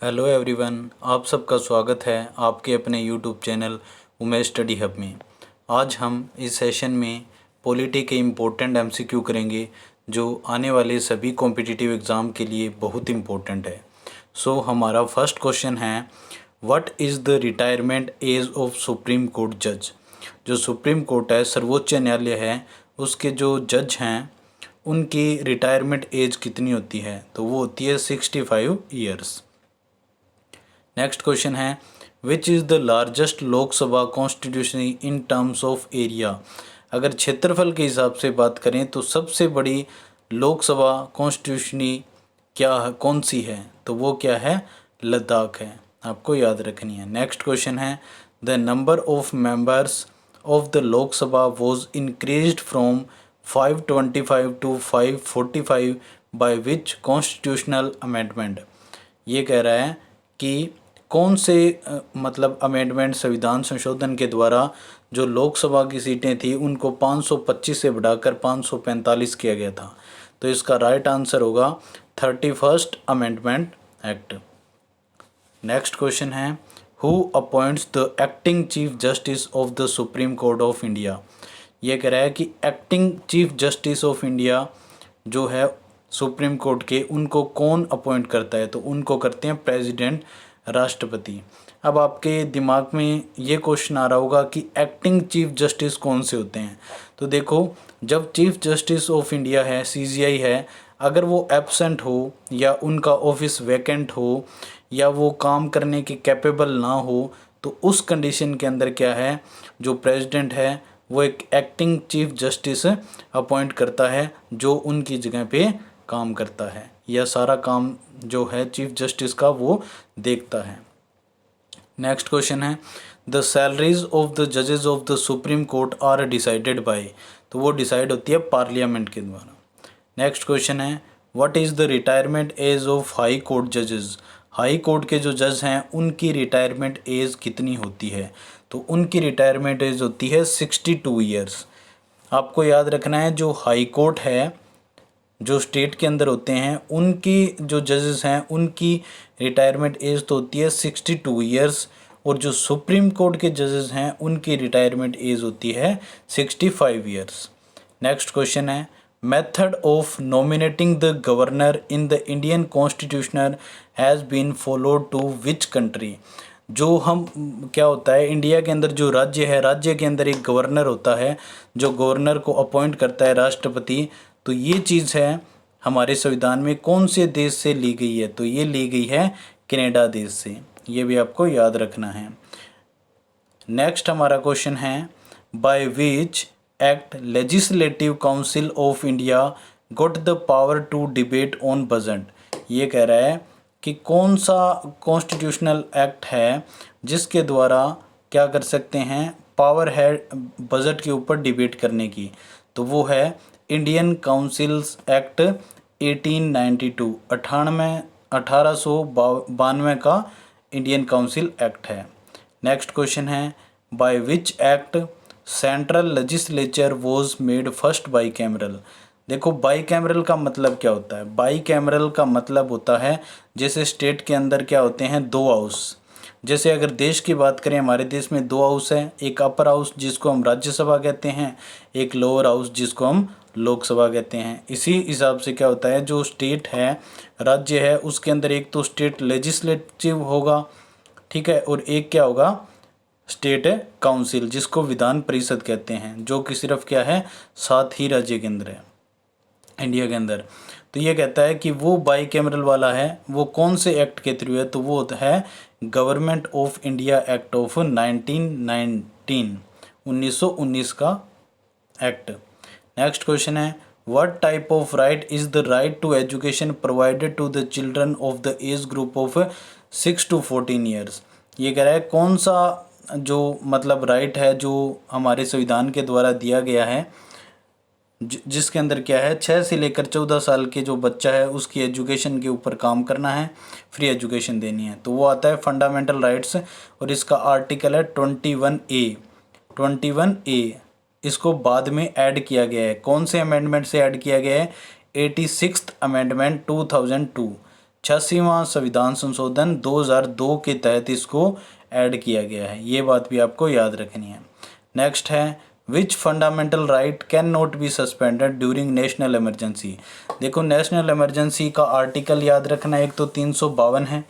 Hello everyone, आप सबका स्वागत है आपके अपने YouTube channel Umesh study hub में। आज हम इस सेशन में पॉलिटी के इम्पोर्टेंट एमसीक्यू करेंगे जो आने वाले सभी कॉम्पिटिटिव एग्ज़ाम के लिए बहुत इम्पोर्टेंट है। हमारा फर्स्ट क्वेश्चन है, what is the retirement age of supreme court जज। जो सुप्रीम कोर्ट है, सर्वोच्च न्यायालय है, उसके जो जज हैं उनकी रिटायरमेंट एज कितनी होती है? तो वो होती है 65 ईयर्स। नेक्स्ट क्वेश्चन है, which is the largest Lok Sabha constituency in terms of area. अगर क्षेत्रफल के हिसाब से बात करें तो सबसे बड़ी लोकसभा कॉन्स्टिट्यूशनी क्या है, कौन सी है? तो वो क्या है? लद्दाख है, आपको याद रखनी है। नेक्स्ट क्वेश्चन है, the number of members of the Lok Sabha was increased from 525 to 545 by which constitutional amendment. ये कह रहा है कि कौन से मतलब अमेंडमेंट, संविधान संशोधन के द्वारा जो लोकसभा की सीटें थी उनको 525 से बढ़ाकर 545 किया गया था। तो इसका राइट आंसर होगा 31st amendment act. Next question है, who appoints the acting chief justice of the supreme court of India. ये कह रहा है कि acting chief justice of India जो है सुप्रीम कोर्ट के, उनको कौन अपॉइंट करता है? तो उनको करते हैं प्रेसिडेंट, राष्ट्रपति। अब आपके दिमाग में ये क्वेश्चन आ रहा होगा कि एक्टिंग चीफ जस्टिस कौन से होते हैं? तो देखो, जब चीफ जस्टिस ऑफ इंडिया है, सीजीआई है, अगर वो एब्सेंट हो या उनका ऑफिस वैकेंट हो या वो काम करने के कैपेबल ना हो, तो उस कंडीशन के अंदर क्या है, जो प्रेसिडेंट है वो एक एक्टिंग चीफ जस्टिस अपॉइंट करता है जो उनकी जगह पे काम करता है, या सारा काम जो है चीफ जस्टिस का वो देखता है। नेक्स्ट क्वेश्चन है, द सैलरीज ऑफ द जजेस of the supreme court are decided by. तो वो डिसाइड होती है पार्लियामेंट के द्वारा। नेक्स्ट क्वेश्चन है, what is the retirement age of high court जजेस। हाई कोर्ट के जो जज हैं उनकी रिटायरमेंट एज कितनी होती है? तो उनकी रिटायरमेंट एज होती है 62 ईयर्स। आपको याद रखना है, जो हाई कोर्ट है, जो स्टेट के अंदर होते हैं, उनकी जो जजेस हैं उनकी रिटायरमेंट एज तो होती है 62 ईयर्स, और जो सुप्रीम कोर्ट के जजेस हैं उनकी रिटायरमेंट एज होती है 65 ईयर्स। नेक्स्ट क्वेश्चन है, method of nominating the governor in the Indian constitutional has been followed to which country. जो हम क्या होता है, इंडिया के अंदर जो राज्य है, राज्य के अंदर एक गवर्नर होता है जो गवर्नर को अपॉइंट करता है राष्ट्रपति। तो ये चीज़ है हमारे संविधान में कौन से देश से ली गई है? तो ये ली गई है कनाडा देश से, ये भी आपको याद रखना है। नेक्स्ट हमारा क्वेश्चन है, by which act legislative council of India got the power to debate on budget. ये कह रहा है कि कौन सा कॉन्स्टिट्यूशनल एक्ट है जिसके द्वारा क्या कर सकते हैं, पावर है बजट के ऊपर डिबेट करने की। तो वो है इंडियन काउंसिल्स एक्ट 1892, 1892 का इंडियन काउंसिल एक्ट है। नेक्स्ट क्वेश्चन है, by which act central legislature was made first by cameral. देखो, बाई कैमरल का मतलब क्या होता है? बाई कैमरल का मतलब होता है जैसे स्टेट के अंदर क्या होते हैं, दो हाउस। जैसे अगर देश की बात करें, हमारे देश में दो हाउस हैं, एक अपर हाउस जिसको हम राज्यसभा कहते हैं, एक लोअर हाउस जिसको हम लोकसभा कहते हैं। इसी हिसाब से क्या होता है, जो स्टेट है, राज्य है, उसके अंदर एक तो स्टेट लेजिस्लेटिव होगा, ठीक है, और एक क्या होगा, स्टेट काउंसिल जिसको विधान परिषद कहते हैं, जो कि सिर्फ क्या है, 7 ही राज्य के अंदर है इंडिया के अंदर। तो ये कहता है कि वो बाई कैमरल वाला है, वो कौन से एक्ट के थ्रू है? तो वो होता है government of India act of 1919, 1919 का एक्ट। नेक्स्ट क्वेश्चन है, what type of right is the right to education provided to the children of the age group of 6 to 14 years. ये कह रहा है कौन सा जो मतलब राइट है जो हमारे संविधान के द्वारा दिया गया है, जिसके अंदर क्या है, 6 से लेकर 14 साल के जो बच्चा है उसकी एजुकेशन के ऊपर काम करना है, फ्री एजुकेशन देनी है। तो वो आता है फंडामेंटल राइट्स, और इसका आर्टिकल है 21A। 21A इसको बाद में ऐड किया गया है। कौन से अमेंडमेंट से ऐड किया गया है? 86th amendment 2002। 86वां संविधान संशोधन 2002 के तहत इसको ऐड किया गया है, ये बात भी आपको याद रखनी है। नेक्स्ट है which fundamental right can not be suspended during national emergency. देखो नेशनल इमरजेंसी का आर्टिकल याद रखना, एक तो 352 है।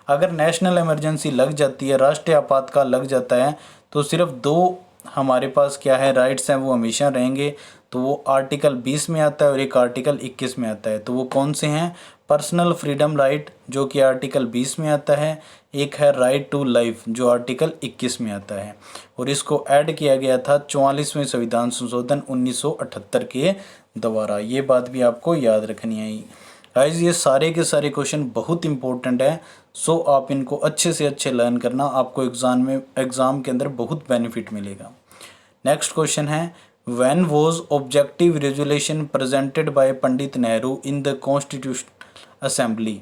अगर नेशनल इमरजेंसी लग जाती है, राष्ट्रीय आपातकाल लग जाता है, तो सिर्फ दो हमारे पास क्या है राइट्स हैं, वो हमेशा रहेंगे। तो वो आर्टिकल 20 में आता है और एक आर्टिकल 21 में आता है। तो वो कौन से हैं? पर्सनल फ्रीडम राइट जो कि आर्टिकल 20 में आता है, एक है राइट टू लाइफ जो आर्टिकल 21 में आता है। और इसको ऐड किया गया था 44वें संविधान संशोधन 1978 के द्वारा। ये बात भी आपको याद रखनी है। गाइस ये सारे के सारे क्वेश्चन बहुत इंपॉर्टेंट है, सो आप इनको अच्छे से अच्छे लर्न करना, आपको एग्ज़ाम के अंदर बहुत बेनिफिट मिलेगा। नेक्स्ट क्वेश्चन है when was objective resolution presented by Pandit Nehru in the constitutional assembly.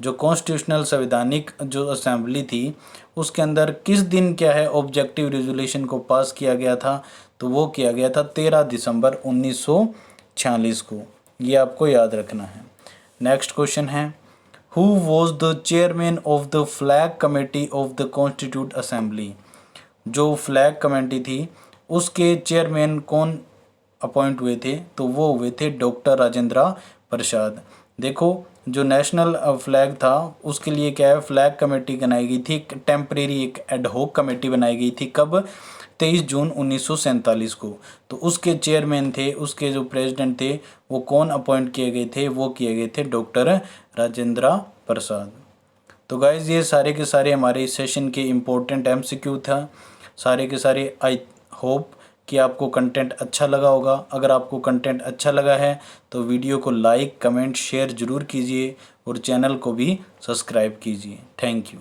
जो कॉन्स्टिट्यूशनल संवैधानिक जो असेंबली थी उसके अंदर किस दिन क्या है ऑब्जेक्टिव रेजोल्यूशन को पास किया गया था? तो वो किया गया था 13 दिसंबर 1946 को। ये आपको याद रखना है। नेक्स्ट क्वेश्चन है who was the chairman of the flag committee of the constitute assembly. जो फ्लैग कमेटी थी उसके चेयरमैन कौन अपॉइंट हुए थे? तो वो हुए थे डॉक्टर राजेंद्र प्रसाद। देखो जो नेशनल फ्लैग था उसके लिए क्या है फ्लैग कमेटी बनाई गई थी, एक टेम्परेरी एक एडहॉक कमेटी बनाई गई थी। कब? 23 जून 1947 को। तो उसके चेयरमैन थे, उसके जो प्रेसिडेंट थे वो कौन अपॉइंट किए गए थे? वो किए गए थे डॉक्टर राजेंद्र प्रसाद। तो गाइज ये सारे के सारे हमारे इस सेशन के इम्पोर्टेंट MCQ था। सारे के सारे आई होप कि आपको कंटेंट अच्छा लगा होगा। अगर आपको कंटेंट अच्छा लगा है तो वीडियो को लाइक कमेंट शेयर ज़रूर कीजिए और चैनल को भी सब्सक्राइब कीजिए। Thank you.